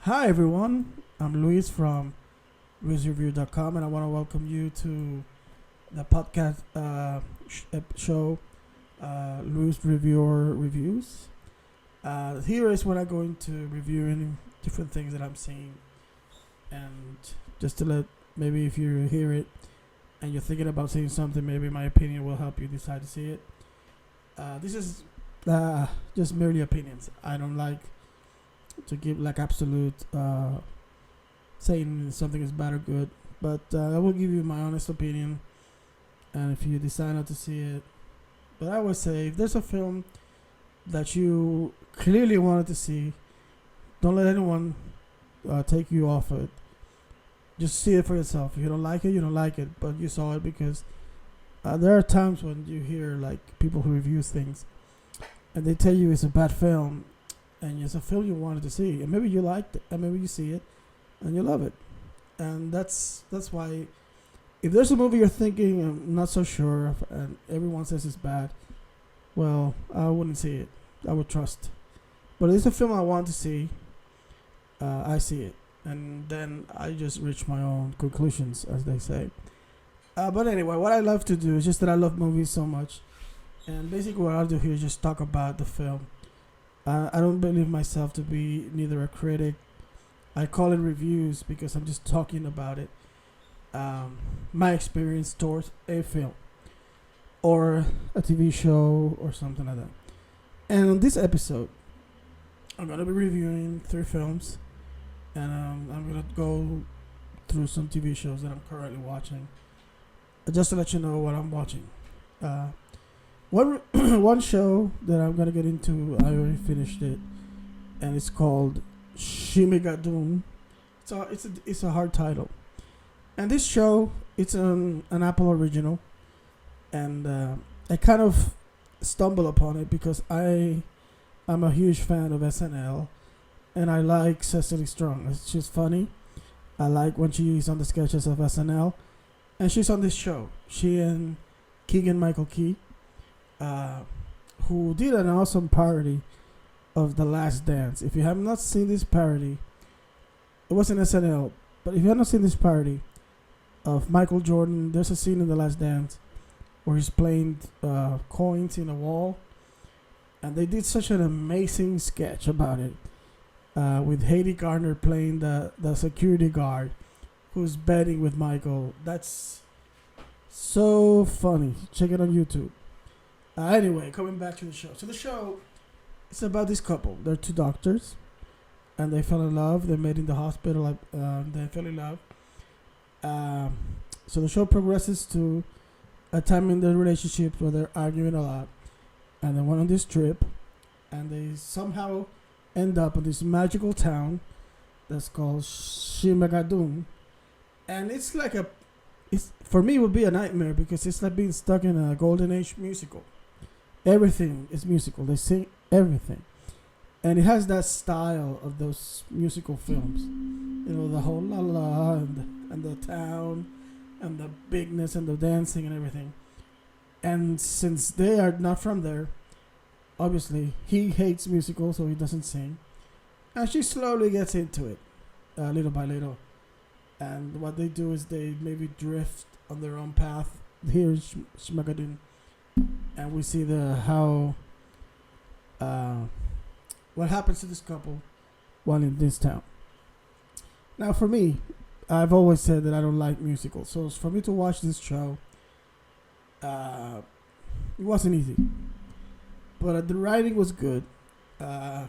Hi everyone, I'm Luis from Luisreviewer.com, and I want to welcome you to the podcast show, Luisreviewer Reviews. Here is when I'm going to review any different things that I'm seeing, and just to let maybe if you hear it and you're thinking about seeing something, maybe my opinion will help you decide to see it. This is just merely opinions. I don't like to give like absolute saying something is bad or good, but I will give you my honest opinion, and if you decide not to see it, but I always say if there's a film that you clearly wanted to see, don't let anyone take you off it. Just see it for yourself. If you don't like it, you don't like it, but you saw it because there are times when you hear like people who review things and they tell you it's a bad film, and it's a film you wanted to see, and maybe you liked it, and maybe you see it and you love it. And that's why if there's a movie you're thinking I'm not so sure of, and everyone says it's bad, well, I wouldn't see it. I would trust. But if it's a film I want to see, I see it, and then I just reach my own conclusions, as they say. But anyway, what I love to do is just that I love movies so much, and basically what I'll do here is just talk about the film. I don't believe myself to be neither a critic. I call it reviews because I'm just talking about it. My experience towards a film or a TV show or something like that. And on this episode, I'm going to be reviewing 3 films, and I'm going to go through some TV shows that I'm currently watching, just to let you know what I'm watching. One show that I'm gonna get into, I already finished it, and it's called Shimigadun. It's a hard title, and this show it's an Apple original, and I kind of stumbled upon it because I'm a huge fan of SNL, and I like Cecily Strong. She's funny. I like when she's on the sketches of SNL, and she's on this show. She and Keegan Michael Key. Who did an awesome parody of The Last Dance. If you have not seen this parody, it wasn't SNL, but if you have not seen this parody of Michael Jordan, there's a scene in The Last Dance where he's playing coins in a wall, and they did such an amazing sketch about it, with Haiti Garner playing the security guard who's betting with Michael. That's so funny. Check it on YouTube. Anyway, coming back to the show. So the show, it's about this couple. They're 2 doctors, and they fell in love. They met in the hospital. They fell in love. So the show progresses to a time in their relationship where they're arguing a lot, and they went on this trip, and they somehow end up in this magical town that's called Shimagadun, and it's like for me it would be a nightmare because it's like being stuck in a golden age musical. Everything is musical. They sing everything. And it has that style of those musical films. You know, the whole la la and the town and the bigness and the dancing and everything. And since they are not from there, obviously he hates musicals, so he doesn't sing. And she slowly gets into it, little by little. And what they do is they maybe drift on their own path. Here is Shmagadin. And we see what happens to this couple while in this town. Now, for me, I've always said that I don't like musicals, so for me to watch this show, it wasn't easy. But the writing was good. I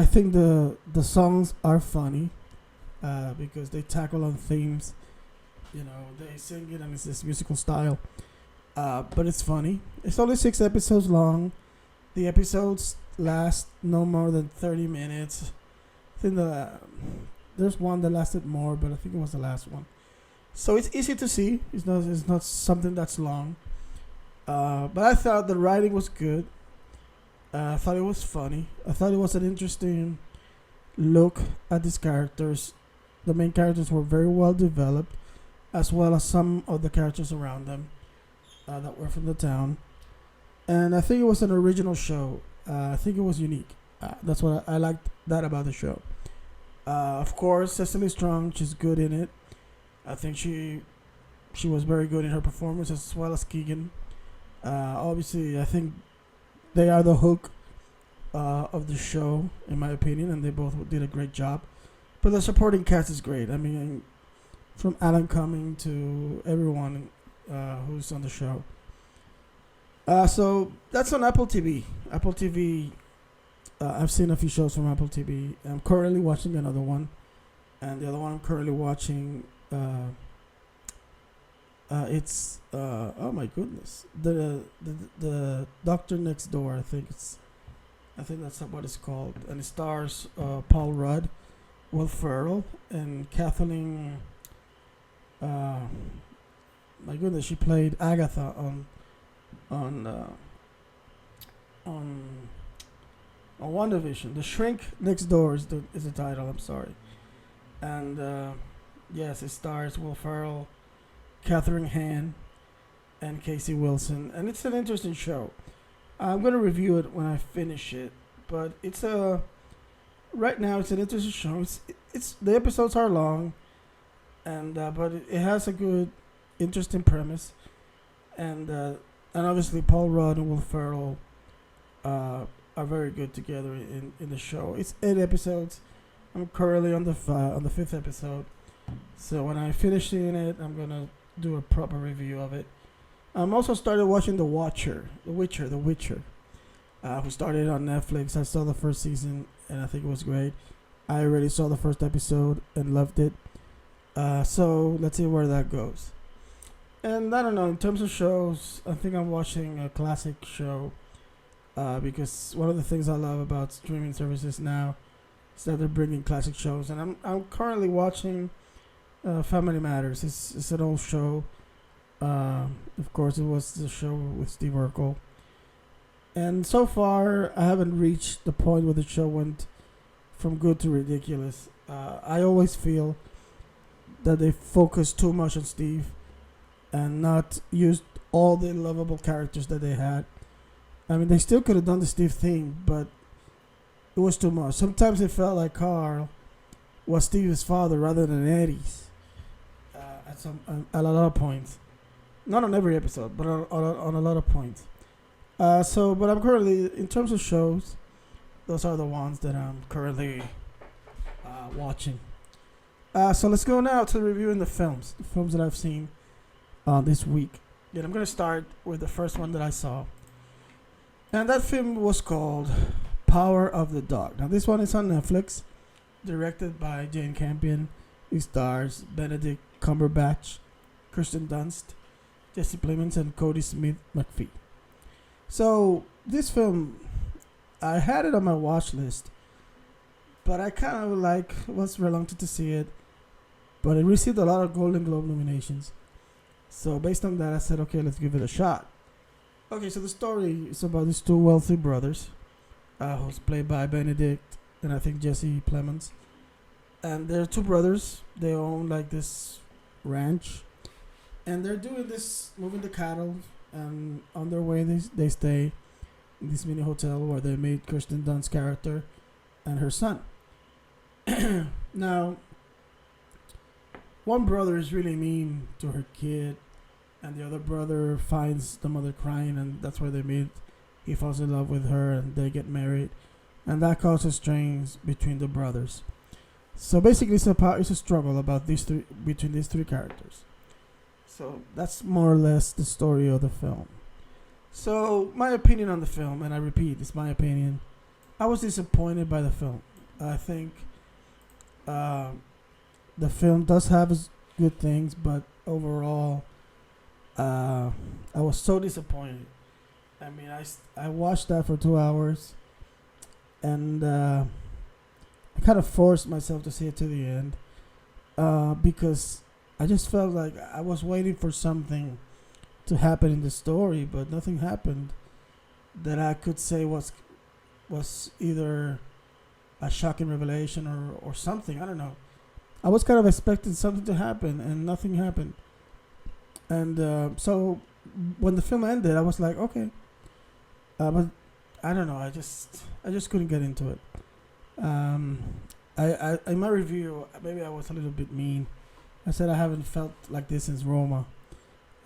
think the songs are funny because they tackle on themes. You know, they sing it and it's this musical style. But it's funny. It's only 6 episodes long. The episodes last no more than 30 minutes. I think there's one that lasted more, but I think it was the last one. So it's easy to see. It's not something that's long. But I thought the writing was good. I thought it was funny. I thought it was an interesting look at these characters. The main characters were very well developed, as well as some of the characters around them. That were from the town, and I think it was an original show. I think it was unique. That's what I liked that about the show. Of course, Cecily Strong, she's good in it. I think she was very good in her performance as well as Keegan. Obviously, I think they are the hook of the show, in my opinion, and they both did a great job. But the supporting cast is great. I mean, from Alan Cumming to everyone who's on the show. So that's on Apple TV. Apple TV. I've seen a few shows from Apple TV. I'm currently watching another one, and the other one I'm currently watching. It's oh my goodness, the Doctor Next Door. I think that's what it's called, and it stars Paul Rudd, Will Ferrell, and Kathleen. My goodness, she played Agatha on on on WandaVision. The Shrink Next Door is the title. I'm sorry, and yes, it stars Will Ferrell, Catherine Hahn, and Casey Wilson, and it's an interesting show. I'm gonna review it when I finish it, but it's a right now it's an interesting show. It's the episodes are long, and but it has a good, interesting premise, and obviously Paul Rudd and Will Ferrell are very good together in the show. It's 8 episodes. I'm currently on the fifth episode, so when I finish seeing it, I'm gonna do a proper review of it. I'm also started watching The Witcher, who started on Netflix. I saw the first season and I think it was great. I already saw the first episode and loved it. So let's see where that goes. And I don't know, in terms of shows, I think I'm watching a classic show because one of the things I love about streaming services now is that they're bringing classic shows. And I'm currently watching Family Matters. It's an old show. Of course, it was the show with Steve Urkel. And so far, I haven't reached the point where the show went from good to ridiculous. I always feel that they focused too much on Steve and not used all the lovable characters that they had. I mean, they still could have done the Steve thing, but it was too much. Sometimes it felt like Carl was Steve's father rather than Eddie's at a lot of points. Not on every episode, but on a lot of points. But I'm currently, in terms of shows, those are the ones that I'm currently watching. So let's go now to reviewing the films that I've seen this week. And I'm going to start with the first one that I saw. And that film was called Power of the Dog. Now, this one is on Netflix, directed by Jane Campion. It stars Benedict Cumberbatch, Kirsten Dunst, Jesse Plemons, and Cody Smith McPhee. So this film, I had it on my watch list, but I kind of was reluctant to see it. But it received a lot of Golden Globe nominations. So based on that, I said, okay, let's give it a shot. Okay, so the story is about these two wealthy brothers, who's played by Benedict and I think Jesse Plemons. And they're two brothers. They own like this ranch, and they're doing this, moving the cattle. And on their way, they stay in this mini hotel where they meet Kirsten Dunst's character and her son. Now, one brother is really mean to her kid, and the other brother finds the mother crying, and that's where they meet. He falls in love with her, and they get married, and that causes strains between the brothers. So basically, it's a struggle about between these three characters. So that's more or less the story of the film. So my opinion on the film, and I repeat, it's my opinion. I was disappointed by the film. I think the film does have its good things, but overall, I was so disappointed. I mean, I watched that for 2 hours, and I kind of forced myself to see it to the end because I just felt like I was waiting for something to happen in the story, but nothing happened that I could say was either a shocking revelation or something. I don't know. I was kind of expecting something to happen, and nothing happened. And so when the film ended, I was like, okay. But I don't know. I just couldn't get into it. I in my review, maybe I was a little bit mean. I said I haven't felt like this since Roma.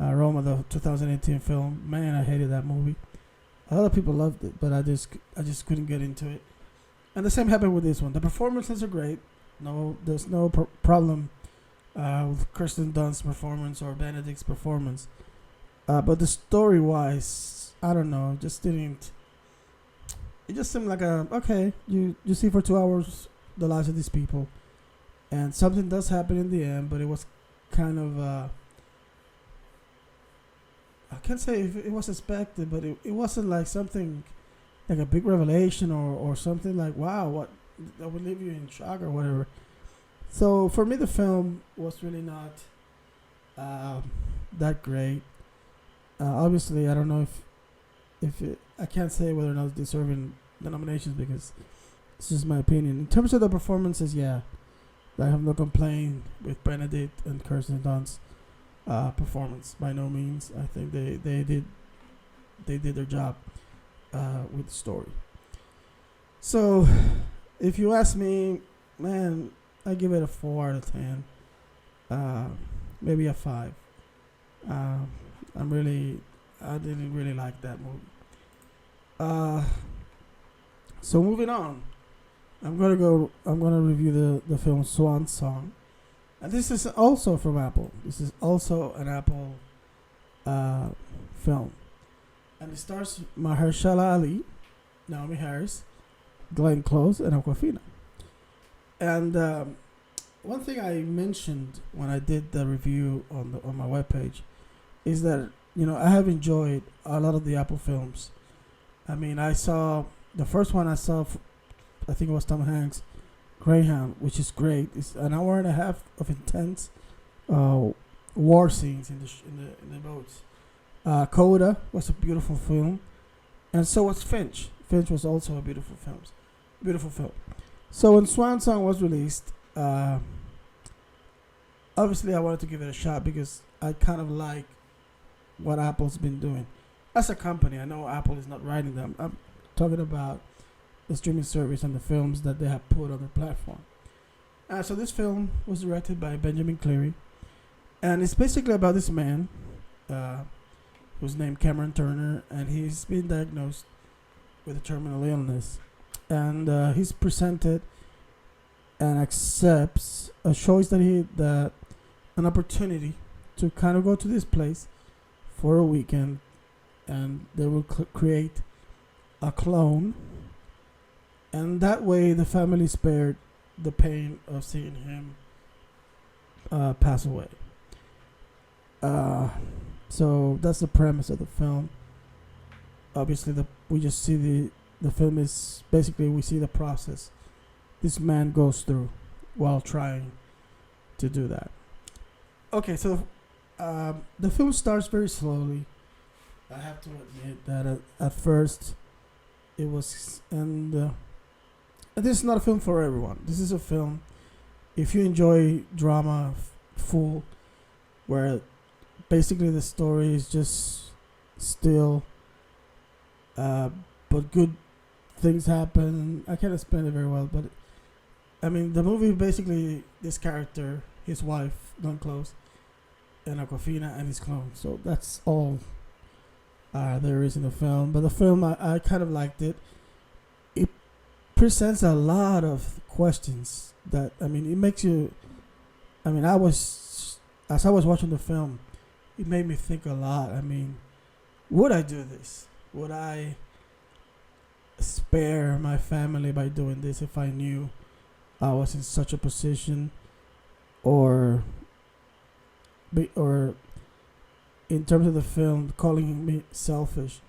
Roma, the 2018 film. Man, I hated that movie. A lot of people loved it, but I just couldn't get into it. And the same happened with this one. The performances are great. No, there's no problem with Kirsten Dunst's performance or Benedict's performance. But the story wise, I don't know, just didn't. It just seemed like okay, you see for 2 hours the lives of these people, and something does happen in the end, but it was kind of I can't say if it was expected, but it wasn't like something like a big revelation or something like wow, what that would leave you in shock or whatever. So for me, the film was really not that great. Obviously, I don't know if I can't say whether or not it's deserving the nominations because it's just my opinion. In terms of the performances, yeah, I have no complaint with Benedict and Kirsten Dunst's performance. By no means, I think they did their job with the story. So, if you ask me, man, I give it a 4 out of 10, maybe a 5. I didn't really like that movie. So moving on, I'm gonna review the film Swan Song, and this is also from Apple. This is also an Apple film, and it stars Mahershala Ali, Naomi Harris, Glenn Close, and Aquafina. And one thing I mentioned when I did the review on my webpage is that I have enjoyed a lot of the Apple films. I mean, I saw the first one I saw. I think it was Tom Hanks, Greyhound, which is great. It's an hour and a half of intense war scenes in the boats. Coda was a beautiful film, and so was Finch. Finch was also a beautiful film. So when Swan Song was released, obviously I wanted to give it a shot because I kind of like what Apple's been doing as a company. I know Apple is not writing them. I'm talking about the streaming service and the films that they have put on their platform. So this film was directed by Benjamin Cleary, and it's basically about this man who's named Cameron Turner, and he's been diagnosed with a terminal illness, and he's presented and accepts a choice that an opportunity to kind of go to this place for a weekend, and they will create a clone, and that way the family spared the pain of seeing him pass away. So that's the premise of the film. Obviously, we just see the film is basically we see the process this man goes through while trying to do that. Okay, so the film starts very slowly. I have to admit that at first it was, and this is not a film for everyone. This is a film if you enjoy drama full, where basically the story is just still, but good things happen. I can't explain it very well, but I mean the movie basically this character, his wife, Glenn Close, and Aquafina and his clone. So that's all there is in the film. But the film, I kind of liked it. It presents a lot of questions that, I mean, it makes you, I mean, as I was watching the film, it made me think a lot. I mean, would I do this? Would I spare my family by doing this if I knew I was in such a position? Or in terms of the film, calling me selfish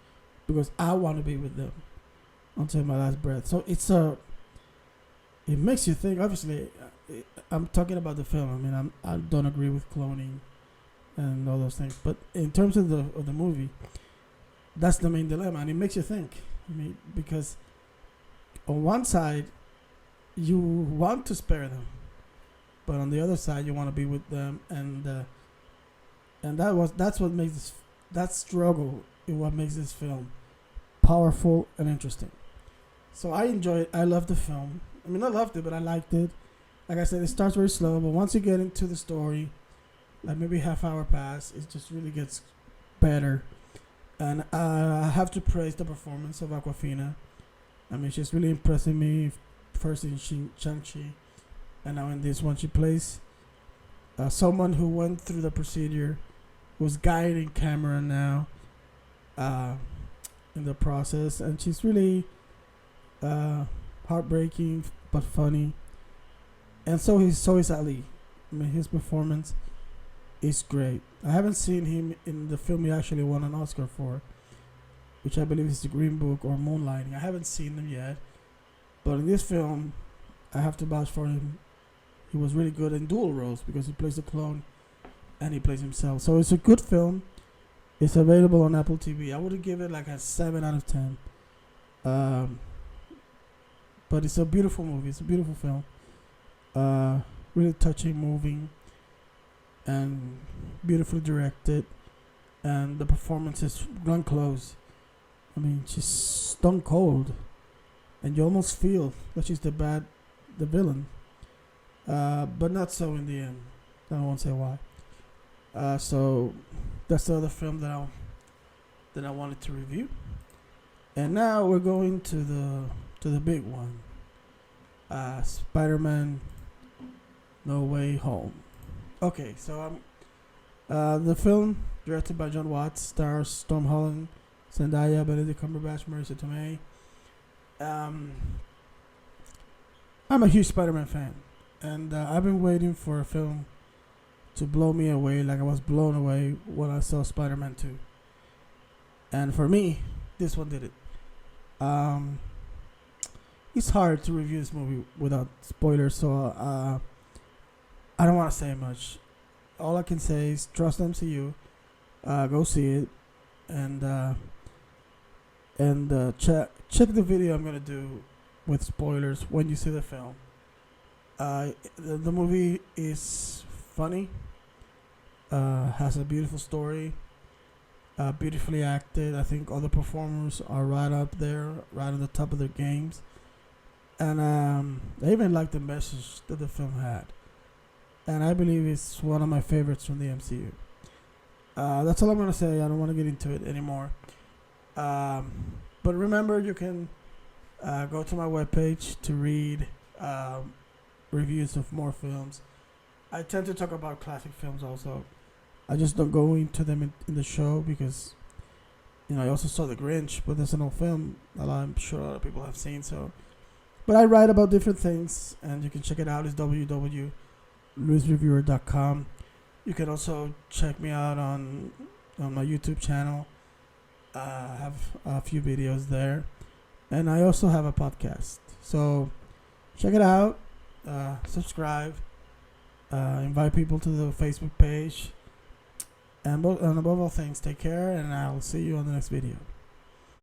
because I want to be with them until my last breath. So it makes you think. Obviously, I'm talking about the film. I mean, I don't agree with cloning and all those things, but in terms of the movie, that's the main dilemma, and it makes you think. I mean, because on one side you want to spare them, but on the other side you want to be with them, and that's what makes that struggle is what makes this film powerful and interesting. So I enjoy it. I love the film. I mean, I loved it, but I liked it. Like I said, it starts very slow, but once you get into the story, like maybe half hour pass, it just really gets better. And I have to praise the performance of Aquafina. I mean, she's really impressing me. First in Shang-Chi, and now in this one, she plays someone who went through the procedure, who's guiding camera now in the process, and she's really heartbreaking but funny. And so is Ali. I mean, his performance is great. I haven't seen him in the film he actually won an Oscar for, which I believe is The Green Book or Moonlighting. I haven't seen them yet, but in this film, I have to vouch for him. He was really good in dual roles because he plays the clone and he plays himself. So it's a good film. It's available on Apple TV. I would give it like a 7 out of 10. But it's a beautiful movie. It's a beautiful film. Really touching, moving, and beautifully directed. And the performance is Glenn Close. I mean, she's stone cold, and you almost feel that she's the villain. But not so in the end. I won't say why. So that's the other film that I wanted to review. And now we're going to the big one. Spiderman No Way Home. Okay, so the film, directed by John Watts, stars Tom Holland, Zendaya, Benedict Cumberbatch, Marisa Tomei. I'm a huge Spider-Man fan, and I've been waiting for a film to blow me away like I was blown away when I saw Spider-Man 2. And for me, this one did it. It's hard to review this movie without spoilers, so I don't want to say much. All I can say is trust MCU, go see it, and check the video I'm gonna do with spoilers when you see the film. The movie is funny, has a beautiful story, beautifully acted. I think all the performers are right up there, right on the top of their games. And I even like the message that the film had. And I believe it's one of my favorites from the MCU. That's all I'm going to say. I don't want to get into it anymore. But remember, you can go to my webpage to read reviews of more films. I tend to talk about classic films also. I just don't go into them in the show because, I also saw The Grinch, but that's an old film that I'm sure a lot of people have seen. But I write about different things, and you can check it out. It's www.luisreviewer.com. You can also check me out on my YouTube channel. I have a few videos there, and I also have a podcast. So check it out. Subscribe. Invite people to the Facebook page. And above all things, take care, and I'll see you on the next video.